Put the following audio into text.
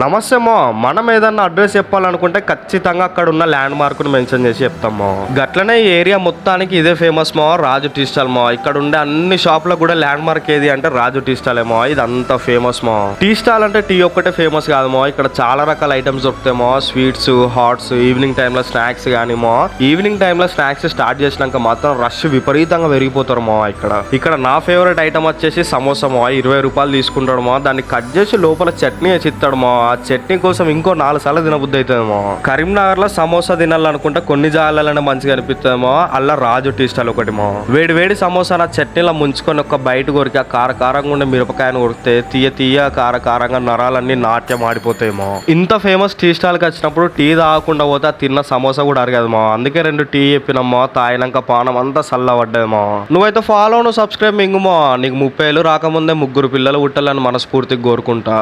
నమస్తే మో, మనం ఏదన్నా అడ్రస్ చెప్పాలనుకుంటే ఖచ్చితంగా అక్కడ ఉన్న ల్యాండ్ మార్క్ ను మెన్షన్ చేసి చెప్తాము. గట్లనే ఈ ఏరియా మొత్తానికి ఇదే ఫేమస్ మో, రాజు టీ స్టాల్ మో. ఇక్కడ ఉండే అన్ని షాపులకు కూడా ల్యాండ్ మార్క్ ఏది అంటే రాజు టీ స్టాల్ ఏమో. ఇది అంత ఫేమస్ మో. టీ స్టాల్ అంటే టీ ఒక్కటే ఫేమస్ కాదు మో, ఇక్కడ చాలా రకాల ఐటమ్స్ దొరుకుతామో. స్వీట్స్, హాట్స్, ఈవినింగ్ టైమ్ లో స్నాక్స్ కానీ మో. ఈవినింగ్ టైమ్ లో స్నాక్స్ స్టార్ట్ చేసినాక మాత్రం రష్ విపరీతంగా పెరిగిపోతారు మో. ఇక్కడ నా ఫేవరెట్ ఐటమ్ వచ్చేసి సమోసా మో. 20 రూపాయలు తీసుకుంటాడు మో. దాన్ని కట్ చేసి లోపల చట్నీ వేసి ఇస్తాడు మో. ఆ చట్నీ కోసం ఇంకో 4 సార్లు తినబుద్ధి అవుతుందేమో. కరీంనగర్ లో సమోసా తినాలనుకుంటే కొన్ని జాగాలనే మంచిగా అనిపిస్తుందేమో. అలా రాజు టీ స్టాల్ ఒకటి మో. వేడి వేడి సమోసా నా చట్నీలో ముంచుకొని ఒక బయట కొరికి ఆ కారంగా ఉండే మిరపకాయను కొరికితే తీయ కారంగా నరాలన్నీ నాట్యం ఆడిపోతాయేమో. ఇంత ఫేమస్ టీ స్టాల్ కి వచ్చినప్పుడు టీ తాగకుండా పోతే ఆ తిన్న సమోసా కూడా అరగదమో. అందుకే 2 టీ చెప్పినమ్మో. తాగినాక పానం అంతా చల్లబడ్డేమో. నువ్వైతే ఫాలో, సబ్స్క్రైబ్ మింగుమో. నీకు 30 ఏళ్ళు రాకముందే 3 పిల్లలు పుట్టాలని మనస్ఫూర్తిగా కోరుకుంటా.